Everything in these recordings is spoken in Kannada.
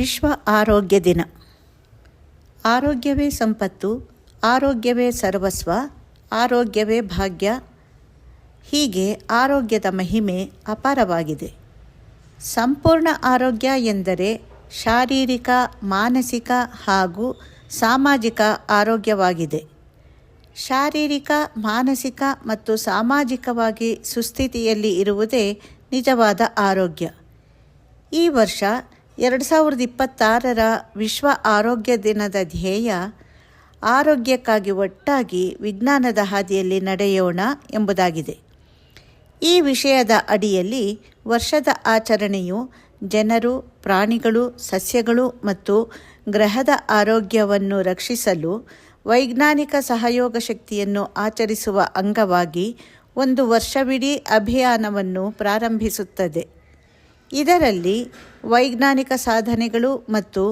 ವಿಶ್ವ ಆರೋಗ್ಯ ದಿನ. ಆರೋಗ್ಯವೇ ಸಂಪತ್ತು, ಆರೋಗ್ಯವೇ ಸರ್ವಸ್ವ, ಆರೋಗ್ಯವೇ ಭಾಗ್ಯ. ಹೀಗೆ ಆರೋಗ್ಯದ ಮಹಿಮೆ ಅಪಾರವಾಗಿದೆ. ಸಂಪೂರ್ಣ ಆರೋಗ್ಯ ಎಂದರೆ ಶಾರೀರಿಕ, ಮಾನಸಿಕ ಹಾಗೂ ಸಾಮಾಜಿಕ ಆರೋಗ್ಯವಾಗಿದೆ. ಶಾರೀರಿಕ, ಮಾನಸಿಕ ಮತ್ತು ಸಾಮಾಜಿಕವಾಗಿ ಸುಸ್ಥಿತಿಯಲ್ಲಿ ಇರುವುದೇ ನಿಜವಾದ ಆರೋಗ್ಯ. ಈ ವರ್ಷ 2026ರ ವಿಶ್ವ ಆರೋಗ್ಯ ದಿನದ ಧ್ಯೇಯ ಆರೋಗ್ಯಕ್ಕಾಗಿ ಒಟ್ಟಾಗಿ ವಿಜ್ಞಾನದ ಹಾದಿಯಲ್ಲಿ ನಡೆಯೋಣ ಎಂಬುದಾಗಿದೆ. ಈ ವಿಷಯದ ಅಡಿಯಲ್ಲಿ ವರ್ಷದ ಆಚರಣೆಯು ಜನರು, ಪ್ರಾಣಿಗಳು, ಸಸ್ಯಗಳು ಮತ್ತು ಗ್ರಹದ ಆರೋಗ್ಯವನ್ನು ರಕ್ಷಿಸಲು ವೈಜ್ಞಾನಿಕ ಸಹಯೋಗ ಶಕ್ತಿಯನ್ನು ಆಚರಿಸುವ ಅಂಗವಾಗಿ ಒಂದು ವರ್ಷವಿಡೀ ಅಭಿಯಾನವನ್ನು ಪ್ರಾರಂಭಿಸುತ್ತದೆ. ಇದರಲ್ಲಿ ವೈಜ್ಞಾನಿಕ ಸಾಧನೆಗಳು ಮತ್ತು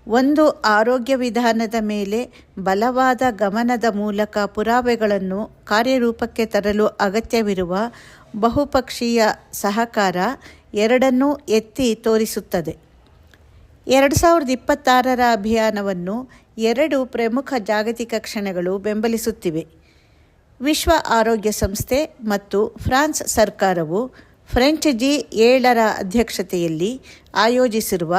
ಒಂದು ಆರೋಗ್ಯ ವಿಧಾನದ ಮೇಲೆ ಬಲವಾದ ಗಮನದ ಮೂಲಕ ಪುರಾವೆಗಳನ್ನು ಕಾರ್ಯರೂಪಕ್ಕೆ ತರಲು ಅಗತ್ಯವಿರುವ ಬಹುಪಕ್ಷೀಯ ಸಹಕಾರ ಎರಡನ್ನೂ ಎತ್ತಿ ತೋರಿಸುತ್ತದೆ. 2026ರ ಅಭಿಯಾನವನ್ನು 2 ಪ್ರಮುಖ ಜಾಗತಿಕ ಕ್ಷಣಗಳು ಬೆಂಬಲಿಸುತ್ತಿವೆ. ವಿಶ್ವ ಆರೋಗ್ಯ ಸಂಸ್ಥೆ ಮತ್ತು ಫ್ರಾನ್ಸ್ ಸರ್ಕಾರವು ಫ್ರೆಂಚ್ G7ರ ಅಧ್ಯಕ್ಷತೆಯಲ್ಲಿ ಆಯೋಜಿಸಿರುವ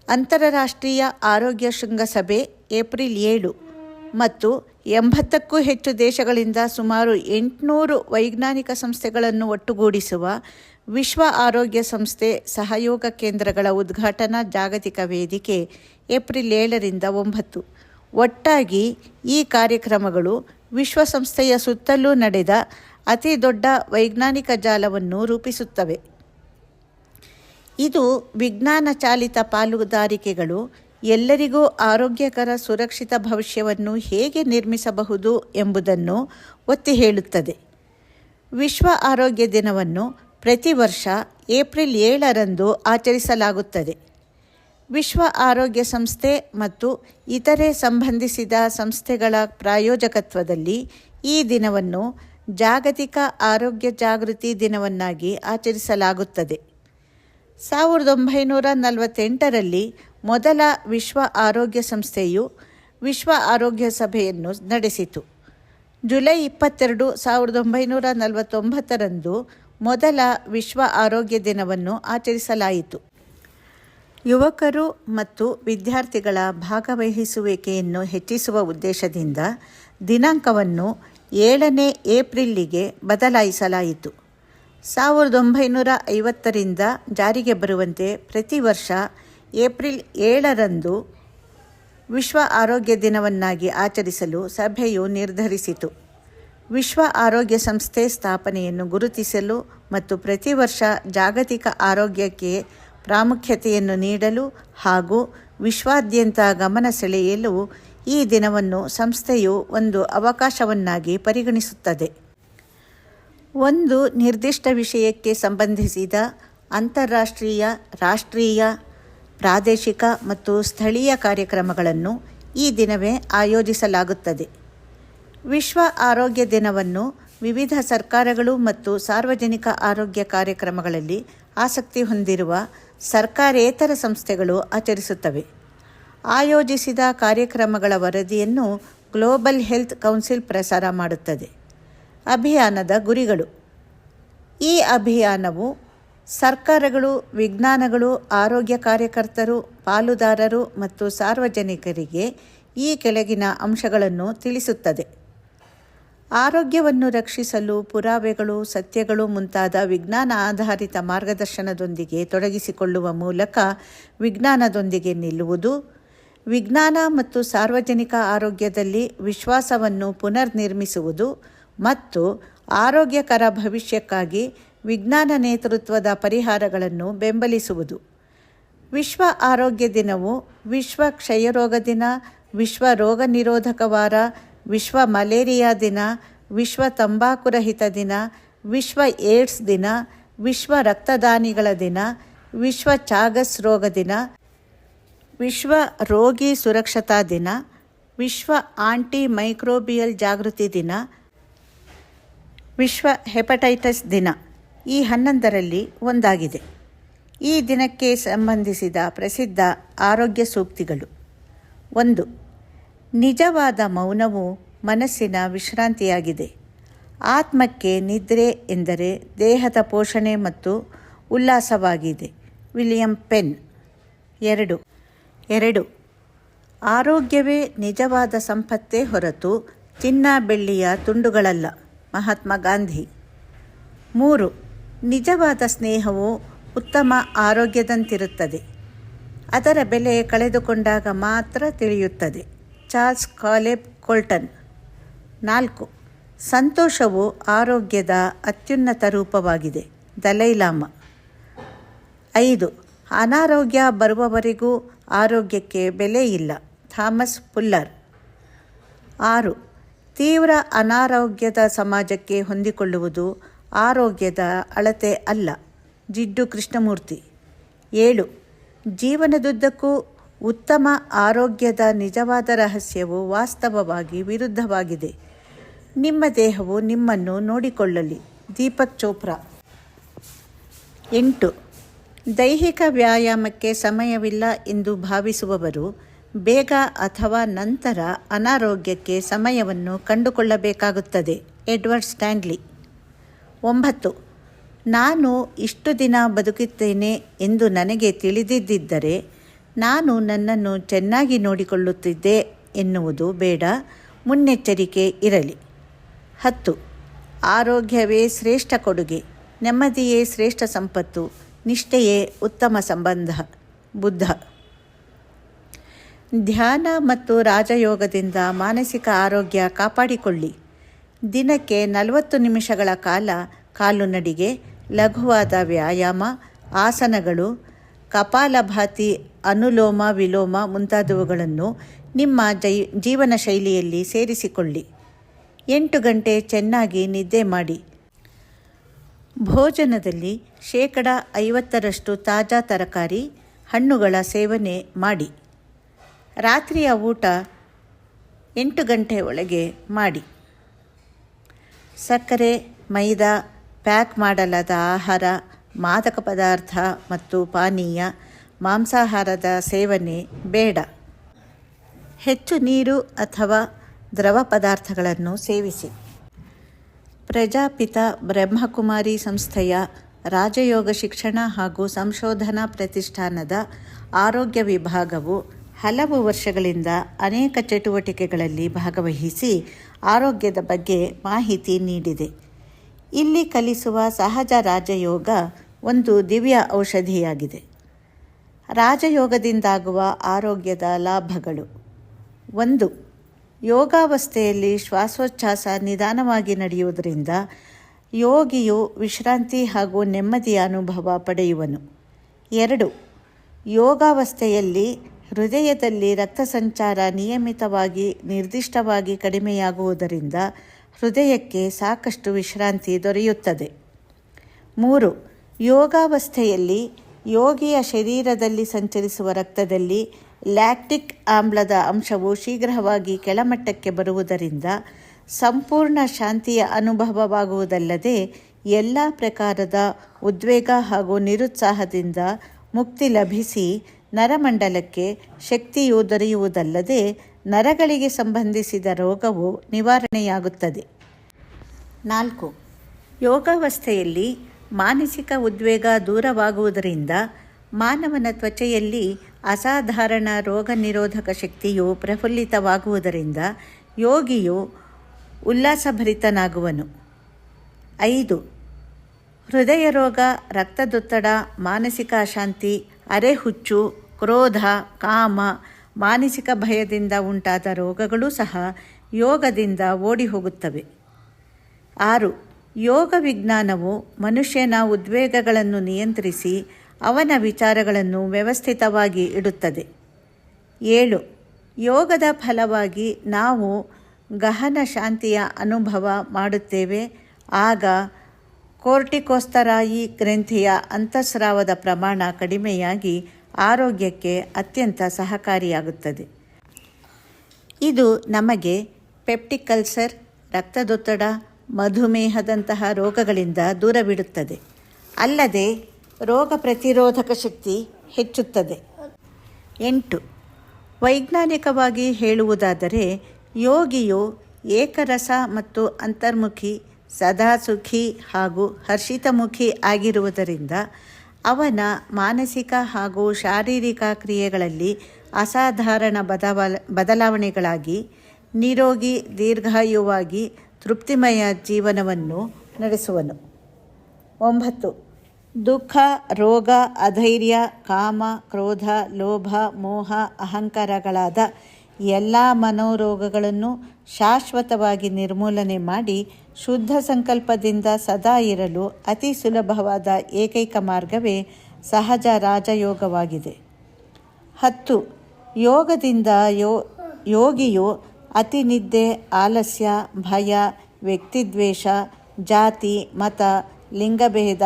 ಅಂತಾರಾಷ್ಟ್ರೀಯ ಆರೋಗ್ಯ ಶೃಂಗಸಭೆ ಏಪ್ರಿಲ್ 7 ಮತ್ತು 80ಕ್ಕೂ ಹೆಚ್ಚು ದೇಶಗಳಿಂದ ಸುಮಾರು 800 ವೈಜ್ಞಾನಿಕ ಸಂಸ್ಥೆಗಳನ್ನು ಒಟ್ಟುಗೂಡಿಸುವ ವಿಶ್ವ ಆರೋಗ್ಯ ಸಂಸ್ಥೆ ಸಹಯೋಗ ಕೇಂದ್ರಗಳ ಉದ್ಘಾಟನಾ ಜಾಗತಿಕ ವೇದಿಕೆ ಏಪ್ರಿಲ್ 7ರಿಂದ 9. ಒಟ್ಟಾಗಿ ಈ ಕಾರ್ಯಕ್ರಮಗಳು ವಿಶ್ವಸಂಸ್ಥೆಯ ಸುತ್ತಲೂ ನಡೆದ ಅತಿ ದೊಡ್ಡ ವೈಜ್ಞಾನಿಕ ಜಾಲವನ್ನು ರೂಪಿಸುತ್ತವೆ. ಇದು ವಿಜ್ಞಾನ ಚಾಲಿತ ಪಾಲುದಾರಿಕೆಗಳು ಎಲ್ಲರಿಗೂ ಆರೋಗ್ಯಕರ ಸುರಕ್ಷಿತ ಭವಿಷ್ಯವನ್ನು ಹೇಗೆ ನಿರ್ಮಿಸಬಹುದು ಎಂಬುದನ್ನು ಒತ್ತಿ ಹೇಳುತ್ತದೆ. ವಿಶ್ವ ಆರೋಗ್ಯ ದಿನವನ್ನು ಪ್ರತಿ ವರ್ಷ ಏಪ್ರಿಲ್ 7ರಂದು ಆಚರಿಸಲಾಗುತ್ತದೆ. ವಿಶ್ವ ಆರೋಗ್ಯ ಸಂಸ್ಥೆ ಮತ್ತು ಇತರೆ ಸಂಬಂಧಿಸಿದ ಸಂಸ್ಥೆಗಳ ಪ್ರಾಯೋಜಕತ್ವದಲ್ಲಿ ಈ ದಿನವನ್ನು ಜಾಗತಿಕ ಆರೋಗ್ಯ ಜಾಗೃತಿ ದಿನವನ್ನಾಗಿ ಆಚರಿಸಲಾಗುತ್ತದೆ. 1948ರಲ್ಲಿ ಮೊದಲ ವಿಶ್ವ ಆರೋಗ್ಯ ಸಂಸ್ಥೆಯು ವಿಶ್ವ ಆರೋಗ್ಯ ಸಭೆಯನ್ನು ನಡೆಸಿತು. ಜುಲೈ 22, 1949ರಂದು ಮೊದಲ ವಿಶ್ವ ಆರೋಗ್ಯ ದಿನವನ್ನು ಆಚರಿಸಲಾಯಿತು. ಯುವಕರು ಮತ್ತು ವಿದ್ಯಾರ್ಥಿಗಳ ಭಾಗವಹಿಸುವಿಕೆಯನ್ನು ಹೆಚ್ಚಿಸುವ ಉದ್ದೇಶದಿಂದ ದಿನಾಂಕವನ್ನು 7ನೇ ಏಪ್ರಿಲ್ಗೆ ಬದಲಾಯಿಸಲಾಯಿತು. 1950ರಿಂದ ಜಾರಿಗೆ ಬರುವಂತೆ ಪ್ರತಿ ವರ್ಷ ಏಪ್ರಿಲ್ 7ರಂದು ವಿಶ್ವ ಆರೋಗ್ಯ ದಿನವನ್ನಾಗಿ ಆಚರಿಸಲು ಸಭೆಯು ನಿರ್ಧರಿಸಿತು. ವಿಶ್ವ ಆರೋಗ್ಯ ಸಂಸ್ಥೆ ಸ್ಥಾಪನೆಯನ್ನು ಗುರುತಿಸಲು ಮತ್ತು ಪ್ರತಿ ವರ್ಷ ಜಾಗತಿಕ ಆರೋಗ್ಯಕ್ಕೆ ಪ್ರಾಮುಖ್ಯತೆಯನ್ನು ನೀಡಲು ಹಾಗೂ ವಿಶ್ವಾದ್ಯಂತ ಗಮನ ಸೆಳೆಯಲು ಈ ದಿನವನ್ನು ಸಂಸ್ಥೆಯು ಒಂದು ಅವಕಾಶವನ್ನಾಗಿ ಪರಿಗಣಿಸುತ್ತದೆ. ಒಂದು ನಿರ್ದಿಷ್ಟ ವಿಷಯಕ್ಕೆ ಸಂಬಂಧಿಸಿದ ಅಂತಾರಾಷ್ಟ್ರೀಯ, ರಾಷ್ಟ್ರೀಯ, ಪ್ರಾದೇಶಿಕ ಮತ್ತು ಸ್ಥಳೀಯ ಕಾರ್ಯಕ್ರಮಗಳನ್ನು ಈ ದಿನವೇ ಆಯೋಜಿಸಲಾಗುತ್ತದೆ. ವಿಶ್ವ ಆರೋಗ್ಯ ದಿನವನ್ನು ವಿವಿಧ ಸರ್ಕಾರಗಳು ಮತ್ತು ಸಾರ್ವಜನಿಕ ಆರೋಗ್ಯ ಕಾರ್ಯಕ್ರಮಗಳಲ್ಲಿ ಆಸಕ್ತಿ ಹೊಂದಿರುವ ಸರ್ಕಾರೇತರ ಸಂಸ್ಥೆಗಳು ಆಚರಿಸುತ್ತವೆ. ಆಯೋಜಿಸಿದ ಕಾರ್ಯಕ್ರಮಗಳ ವರದಿಯನ್ನು ಗ್ಲೋಬಲ್ ಹೆಲ್ತ್ ಕೌನ್ಸಿಲ್ ಪ್ರಸಾರ ಮಾಡುತ್ತದೆ. ಅಭಿಯಾನದ ಗುರಿಗಳು. ಈ ಅಭಿಯಾನವು ಸರ್ಕಾರಗಳು, ವಿಜ್ಞಾನಗಳು, ಆರೋಗ್ಯ ಕಾರ್ಯಕರ್ತರು, ಪಾಲುದಾರರು ಮತ್ತು ಸಾರ್ವಜನಿಕರಿಗೆ ಈ ಕೆಳಗಿನ ಅಂಶಗಳನ್ನು ತಿಳಿಸುತ್ತದೆ. ಆರೋಗ್ಯವನ್ನು ರಕ್ಷಿಸಲು ಪುರಾವೆಗಳು, ಸತ್ಯಗಳು ಮುಂತಾದ ವಿಜ್ಞಾನ ಆಧಾರಿತ ಮಾರ್ಗದರ್ಶನದೊಂದಿಗೆ ತೊಡಗಿಸಿಕೊಳ್ಳುವ ಮೂಲಕ ವಿಜ್ಞಾನದೊಂದಿಗೆ ನಿಲ್ಲುವುದು, ವಿಜ್ಞಾನ ಮತ್ತು ಸಾರ್ವಜನಿಕ ಆರೋಗ್ಯದಲ್ಲಿ ವಿಶ್ವಾಸವನ್ನು ಪುನರ್ನಿರ್ಮಿಸುವುದು ಮತ್ತು ಆರೋಗ್ಯಕರ ಭವಿಷ್ಯಕ್ಕಾಗಿ ವಿಜ್ಞಾನ ನೇತೃತ್ವದ ಪರಿಹಾರಗಳನ್ನು ಬೆಂಬಲಿಸುವುದು. ವಿಶ್ವ ಆರೋಗ್ಯ ದಿನವು ವಿಶ್ವ ಕ್ಷಯರೋಗ ದಿನ, ವಿಶ್ವ ರೋಗ ನಿರೋಧಕ ವಾರ, ವಿಶ್ವ ಮಲೇರಿಯಾ ದಿನ, ವಿಶ್ವ ತಂಬಾಕು ರಹಿತ ದಿನ, ವಿಶ್ವ ಏಡ್ಸ್ ದಿನ, ವಿಶ್ವ ರಕ್ತದಾನಿಗಳ ದಿನ, ವಿಶ್ವ ಚಾಗಸ್ ರೋಗ ದಿನ, ವಿಶ್ವ ರೋಗಿ ಸುರಕ್ಷತಾ ದಿನ, ವಿಶ್ವ ಆಂಟಿ ಮೈಕ್ರೋಬಿಯಲ್ ಜಾಗೃತಿ ದಿನ, ವಿಶ್ವ ಹೆಪಟೈಟಿಸ್ ದಿನ ಈ 11ರಲ್ಲಿ ಒಂದಾಗಿದೆ. ಈ ದಿನಕ್ಕೆ ಸಂಬಂಧಿಸಿದ ಪ್ರಸಿದ್ಧ ಆರೋಗ್ಯ ಸೂಕ್ತಿಗಳು. 1. ನಿಜವಾದ ಮೌನವು ಮನಸ್ಸಿನ ವಿಶ್ರಾಂತಿಯಾಗಿದೆ. ಆತ್ಮಕ್ಕೆ ನಿದ್ರೆ ಎಂದರೆ ದೇಹದ ಪೋಷಣೆ ಮತ್ತು ಉಲ್ಲಾಸವಾಗಿದೆ. William pen. 2. ಆರೋಗ್ಯವೇ ನಿಜವಾದ ಸಂಪತ್ತೇ ಹೊರತು ಚಿನ್ನ ಬೆಳ್ಳಿಯ ತುಂಡುಗಳಲ್ಲ. ಮಹಾತ್ಮ ಗಾಂಧಿ. 3. ನಿಜವಾದ ಸ್ನೇಹವು ಉತ್ತಮ ಆರೋಗ್ಯದಂತಿರುತ್ತದೆ. ಅದರ ಬೆಲೆ ಕಳೆದುಕೊಂಡಾಗ ಮಾತ್ರ ತಿಳಿಯುತ್ತದೆ. ಚಾರ್ಲ್ಸ್ ಕಾಲೆಬ್ ಕೋಲ್ಟನ್. 4. ಸಂತೋಷವು ಆರೋಗ್ಯದ ಅತ್ಯುನ್ನತ ರೂಪವಾಗಿದೆ. ದಲೈ ಲಾಮಾ. 5. ಅನಾರೋಗ್ಯ ಬರುವವರೆಗೂ ಆರೋಗ್ಯಕ್ಕೆ ಬೆಲೆ ಇಲ್ಲ. Thomas fuller. 6. ತೀವ್ರ ಅನಾರೋಗ್ಯದ ಸಮಾಜಕ್ಕೆ ಹೊಂದಿಕೊಳ್ಳುವುದು ಆರೋಗ್ಯದ ಅಳತೆ ಅಲ್ಲ. ಜಿಡ್ಡು ಕೃಷ್ಣಮೂರ್ತಿ. 7. ಜೀವನದುದ್ದಕ್ಕೂ ಉತ್ತಮ ಆರೋಗ್ಯದ ನಿಜವಾದ ರಹಸ್ಯವು ವಾಸ್ತವವಾಗಿ ವಿರುದ್ಧವಾಗಿದೆ. ನಿಮ್ಮ ದೇಹವು ನಿಮ್ಮನ್ನು ನೋಡಿಕೊಳ್ಳಲಿ. ದೀಪಕ್ ಚೋಪ್ರಾ. 8. ದೈಹಿಕ ವ್ಯಾಯಾಮಕ್ಕೆ ಸಮಯವಿಲ್ಲ ಎಂದು ಭಾವಿಸುವವರು ಬೇಗ ಅಥವಾ ನಂತರ ಅನಾರೋಗ್ಯಕ್ಕೆ ಸಮಯವನ್ನು ಕಂಡುಕೊಳ್ಳಬೇಕಾಗುತ್ತದೆ. Edward Stanley. 9. ನಾನು ಇಷ್ಟು ದಿನ ಬದುಕುತ್ತೇನೆ ಎಂದು ನನಗೆ ತಿಳಿದಿದ್ದರೆ ನಾನು ನನ್ನನ್ನು ಚೆನ್ನಾಗಿ ನೋಡಿಕೊಳ್ಳುತ್ತಿದ್ದೆ ಎನ್ನುವುದು ಬೇಡ. ಮುನ್ನೆಚ್ಚರಿಕೆ ಇರಲಿ. 10. ಆರೋಗ್ಯವೇ ಶ್ರೇಷ್ಠ ಕೊಡುಗೆ, ನೆಮ್ಮದಿಯೇ ಶ್ರೇಷ್ಠ ಸಂಪತ್ತು, ನಿಷ್ಠೆಯೇ ಉತ್ತಮ ಸಂಬಂಧ. ಬುದ್ಧ. ಧ್ಯಾನ ಮತ್ತು ರಾಜಯೋಗದಿಂದ ಮಾನಸಿಕ ಆರೋಗ್ಯ ಕಾಪಾಡಿಕೊಳ್ಳಿ. ದಿನಕ್ಕೆ 40 ನಿಮಿಷಗಳ ಕಾಲ ಕಾಲು ನಡಿಗೆ, ಲಘುವಾದ ವ್ಯಾಯಾಮ, ಆಸನಗಳು, ಕಪಾಲಭಾತಿ, ಅನುಲೋಮ ವಿಲೋಮ ಮುಂತಾದವುಗಳನ್ನು ನಿಮ್ಮ ಜೀವನ ಶೈಲಿಯಲ್ಲಿ ಸೇರಿಸಿಕೊಳ್ಳಿ. 8 ಗಂಟೆ ಚೆನ್ನಾಗಿ ನಿದ್ದೆ ಮಾಡಿ. ಭೋಜನದಲ್ಲಿ 50% ತಾಜಾ ತರಕಾರಿ, ಹಣ್ಣುಗಳ ಸೇವನೆ ಮಾಡಿ. ರಾತ್ರಿಯ ಊಟ 8 ಗಂಟೆ ಒಳಗೆ ಮಾಡಿ. ಸಕ್ಕರೆ, ಮೈದಾ, ಪ್ಯಾಕ್ ಮಾಡಲಾದ ಆಹಾರ, ಮಾದಕ ಪದಾರ್ಥ ಮತ್ತು ಪಾನೀಯ, ಮಾಂಸಾಹಾರದ ಸೇವನೆ ಬೇಡ. ಹೆಚ್ಚು ನೀರು ಅಥವಾ ದ್ರವ ಪದಾರ್ಥಗಳನ್ನು ಸೇವಿಸಿ. ಪ್ರಜಾಪಿತ ಬ್ರಹ್ಮಕುಮಾರಿ ಸಂಸ್ಥೆಯ ರಾಜಯೋಗ ಶಿಕ್ಷಣ ಹಾಗೂ ಸಂಶೋಧನಾ ಪ್ರತಿಷ್ಠಾನದ ಆರೋಗ್ಯ ವಿಭಾಗವು ಹಲವು ವರ್ಷಗಳಿಂದ ಅನೇಕ ಚಟುವಟಿಕೆಗಳಲ್ಲಿ ಭಾಗವಹಿಸಿ ಆರೋಗ್ಯದ ಬಗ್ಗೆ ಮಾಹಿತಿ ನೀಡಿದೆ. ಇಲ್ಲಿ ಕಲಿಸುವ ಸಹಜ ರಾಜಯೋಗ ಒಂದು ದಿವ್ಯ ಔಷಧಿಯಾಗಿದೆ. ರಾಜಯೋಗದಿಂದಾಗುವ ಆರೋಗ್ಯದ ಲಾಭಗಳು. 1. ಯೋಗಾವಸ್ಥೆಯಲ್ಲಿ ಶ್ವಾಸೋಚ್ಛ್ವಾಸ ನಿಧಾನವಾಗಿ ನಡೆಯುವುದರಿಂದ ಯೋಗಿಯು ವಿಶ್ರಾಂತಿ ಹಾಗೂ ನೆಮ್ಮದಿಯ ಅನುಭವ ಪಡೆಯುವನು. 2. ಯೋಗಾವಸ್ಥೆಯಲ್ಲಿ ಹೃದಯದಲ್ಲಿ ರಕ್ತ ಸಂಚಾರ ನಿಯಮಿತವಾಗಿ ನಿರ್ದಿಷ್ಟವಾಗಿ ಕಡಿಮೆಯಾಗುವುದರಿಂದ ಹೃದಯಕ್ಕೆ ಸಾಕಷ್ಟು ವಿಶ್ರಾಂತಿ ದೊರೆಯುತ್ತದೆ. 3. ಯೋಗಾವಸ್ಥೆಯಲ್ಲಿ ಯೋಗಿಯ ಶರೀರದಲ್ಲಿ ಸಂಚರಿಸುವ ರಕ್ತದಲ್ಲಿ ಲ್ಯಾಕ್ಟಿಕ್ ಆಮ್ಲದ ಅಂಶವು ಶೀಘ್ರವಾಗಿ ಕೆಳಮಟ್ಟಕ್ಕೆ ಬರುವುದರಿಂದ ಸಂಪೂರ್ಣ ಶಾಂತಿಯ ಅನುಭವವಾಗುವುದಲ್ಲದೆ ಎಲ್ಲ ಪ್ರಕಾರದ ಉದ್ವೇಗ ಹಾಗೂ ನಿರುತ್ಸಾಹದಿಂದ ಮುಕ್ತಿ ಲಭಿಸಿ ನರಮಂಡಲಕ್ಕೆ ಶಕ್ತಿಯು ದೊರೆಯುವುದಲ್ಲದೆ ನರಗಳಿಗೆ ಸಂಬಂಧಿಸಿದ ರೋಗವು ನಿವಾರಣೆಯಾಗುತ್ತದೆ. 4. ಯೋಗಾವಸ್ಥೆಯಲ್ಲಿ ಮಾನಸಿಕ ಉದ್ವೇಗ ದೂರವಾಗುವುದರಿಂದ ಮಾನವನ ತ್ವಚೆಯಲ್ಲಿ ಅಸಾಧಾರಣ ರೋಗ ನಿರೋಧಕ ಶಕ್ತಿಯು ಪ್ರಫುಲ್ಲಿತವಾಗುವುದರಿಂದ ಯೋಗಿಯು ಉಲ್ಲಾಸಭರಿತನಾಗುವನು. 5. ಹೃದಯ ರೋಗ, ರಕ್ತದೊತ್ತಡ, ಮಾನಸಿಕ ಅಶಾಂತಿ, ಅರೆಹುಚ್ಚು, ಕ್ರೋಧ, ಕಾಮ, ಮಾನಸಿಕ ಭಯದಿಂದ ಉಂಟಾದ ರೋಗಗಳೂ ಸಹ ಯೋಗದಿಂದ ಓಡಿ ಹೋಗುತ್ತವೆ. 6. ಯೋಗ ವಿಜ್ಞಾನವು ಮನುಷ್ಯನ ಉದ್ವೇಗಗಳನ್ನು ನಿಯಂತ್ರಿಸಿ ಅವನ ವಿಚಾರಗಳನ್ನು ವ್ಯವಸ್ಥಿತವಾಗಿ ಇಡುತ್ತದೆ. 7. ಯೋಗದ ಫಲವಾಗಿ ನಾವು ಗಹನ ಶಾಂತಿಯ ಅನುಭವ ಮಾಡುತ್ತೇವೆ. ಆಗ ಕೋರ್ಟಿಕೋಸ್ಟೆರಾಯಿ ಗ್ರಂಥಿಯ ಅಂತಃಸ್ರಾವದ ಪ್ರಮಾಣ ಕಡಿಮೆಯಾಗಿ ಆರೋಗ್ಯಕ್ಕೆ ಅತ್ಯಂತ ಸಹಕಾರಿಯಾಗುತ್ತದೆ. ಇದು ನಮಗೆ ಪೆಪ್ಟಿಕ್ ಅಲ್ಸರ್, ರಕ್ತದೊತ್ತಡ, ಮಧುಮೇಹದಂತಹ ರೋಗಗಳಿಂದ ದೂರವಿಡುತ್ತದೆ. ಅಲ್ಲದೆ ರೋಗ ಪ್ರತಿರೋಧಕ ಶಕ್ತಿ ಹೆಚ್ಚುತ್ತದೆ. 8. ವೈಜ್ಞಾನಿಕವಾಗಿ ಹೇಳುವುದಾದರೆ ಯೋಗಿಯು ಏಕರಸ ಮತ್ತು ಅಂತರ್ಮುಖಿ, ಸದಾ ಸುಖಿ ಹಾಗೂ ಹರ್ಷಿತಮುಖಿ ಆಗಿರುವುದರಿಂದ ಅವನ ಮಾನಸಿಕ ಹಾಗೂ ಶಾರೀರಿಕ ಕ್ರಿಯೆಗಳಲ್ಲಿ ಅಸಾಧಾರಣ ಬದಲಾವಣೆಗಳಾಗಿ ನಿರೋಗಿ ದೀರ್ಘಾಯುವಾಗಿ ತೃಪ್ತಿಮಯ ಜೀವನವನ್ನು ನಡೆಸುವನು. 9. ದುಃಖ, ರೋಗ, ಅಧೈರ್ಯ, ಕಾಮ, ಕ್ರೋಧ, ಲೋಭ, ಮೋಹ, ಅಹಂಕಾರಗಳಾದ ಎಲ್ಲ ಮನೋರೋಗಗಳನ್ನು ಶಾಶ್ವತವಾಗಿ ನಿರ್ಮೂಲನೆ ಮಾಡಿ ಶುದ್ಧ ಸಂಕಲ್ಪದಿಂದ ಸದಾ ಇರಲು ಅತಿ ಸುಲಭವಾದ ಏಕೈಕ ಮಾರ್ಗವೇ ಸಹಜ ರಾಜಯೋಗವಾಗಿದೆ. 10. ಯೋಗದಿಂದ ಯೋಗಿಯು ಅತಿ ನಿದ್ದೆ, ಆಲಸ್ಯ, ಭಯ, ವ್ಯಕ್ತಿದ್ವೇಷ, ಜಾತಿ, ಮತ, ಲಿಂಗಭೇದ,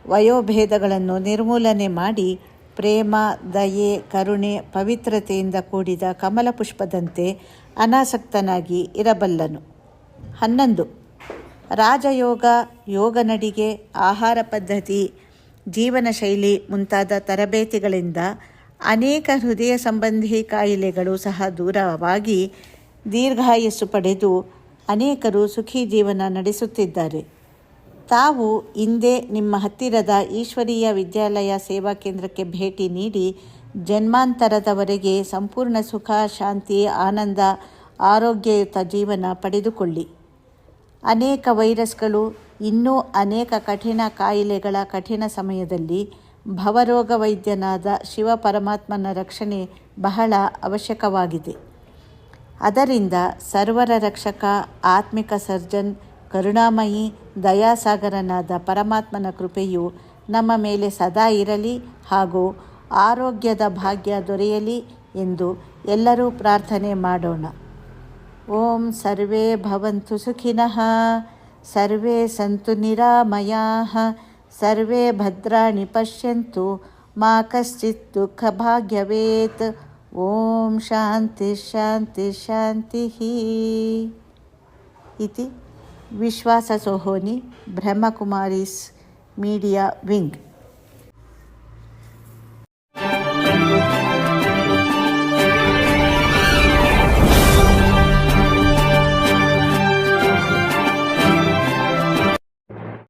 ವಯೋಭೇದಗಳನ್ನು ನಿರ್ಮೂಲನೆ ಮಾಡಿ ಪ್ರೇಮ, ದಯೆ, ಕರುಣೆ, ಪವಿತ್ರತೆಯಿಂದ ಕೂಡಿದ ಕಮಲ ಪುಷ್ಪದಂತೆ ಅನಾಸಕ್ತನಾಗಿ ಇರಬಲ್ಲನು. 11. ರಾಜಯೋಗ, ಯೋಗ ನಡಿಗೆ, ಆಹಾರ ಪದ್ಧತಿ, ಜೀವನ ಶೈಲಿ ಮುಂತಾದ ತರಬೇತಿಗಳಿಂದ ಅನೇಕ ಹೃದಯ ಸಂಬಂಧಿ ಕಾಯಿಲೆಗಳು ಸಹ ದೂರವಾಗಿ ದೀರ್ಘಾಯಸ್ಸು ಪಡೆದು ಅನೇಕರು ಸುಖಿ ಜೀವನ ನಡೆಸುತ್ತಿದ್ದಾರೆ. ತಾವು ಇಂದೇ ನಿಮ್ಮ ಹತ್ತಿರದ ಈಶ್ವರೀಯ ವಿದ್ಯಾಲಯ ಸೇವಾ ಕೇಂದ್ರಕ್ಕೆ ಭೇಟಿ ನೀಡಿ ಜನ್ಮಾಂತರದವರೆಗೆ ಸಂಪೂರ್ಣ ಸುಖ, ಶಾಂತಿ, ಆನಂದ, ಆರೋಗ್ಯಯುತ ಜೀವನ ಪಡೆದುಕೊಳ್ಳಿ. ಅನೇಕ ವೈರಸ್ಗಳು, ಇನ್ನೂ ಅನೇಕ ಕಠಿಣ ಕಾಯಿಲೆಗಳ ಕಠಿಣ ಸಮಯದಲ್ಲಿ ಭವರೋಗ ವೈದ್ಯನಾದ ಶಿವ ಪರಮಾತ್ಮನ ರಕ್ಷಣೆ ಬಹಳ ಅವಶ್ಯಕವಾಗಿದೆ. ಅದರಿಂದ ಸರ್ವರ ರಕ್ಷಕ, ಆತ್ಮಿಕ ಸರ್ಜನ್, ಕರುಣಾಮಯಿ, ದಯಾಸಾಗರನಾದ ಪರಮಾತ್ಮನ ಕೃಪೆಯು ನಮ್ಮ ಮೇಲೆ ಸದಾ ಇರಲಿ ಹಾಗೂ ಆರೋಗ್ಯದ ಭಾಗ್ಯ ದೊರೆಯಲಿ ಎಂದು ಎಲ್ಲರೂ ಪ್ರಾರ್ಥನೆ ಮಾಡೋಣ. ಓಂ ಸರ್ವೇ ಭವಂತು ಸುಖಿನಃ, ಸರ್ವೇ ಸಂತು ನಿರಾಮಯಾಃ, ಸರ್ವೇ ಭದ್ರಾಣಿ ಪಶ್ಯಂತು, ಮಾ ಕಶ್ಚಿತ್ ದುಃಖ ಭಾಗ್ಯವೇತ್. ಓಂ ಶಾಂತಿ ಶಾಂತಿ ಶಾಂತಿಃ. ಇತಿ ವಿಶ್ವಾಸ ಸೋಹೋನಿ ಬ್ರಹ್ಮಕುಮಾರೀಸ್ ಮೀಡಿಯಾ ವಿಂಗ್.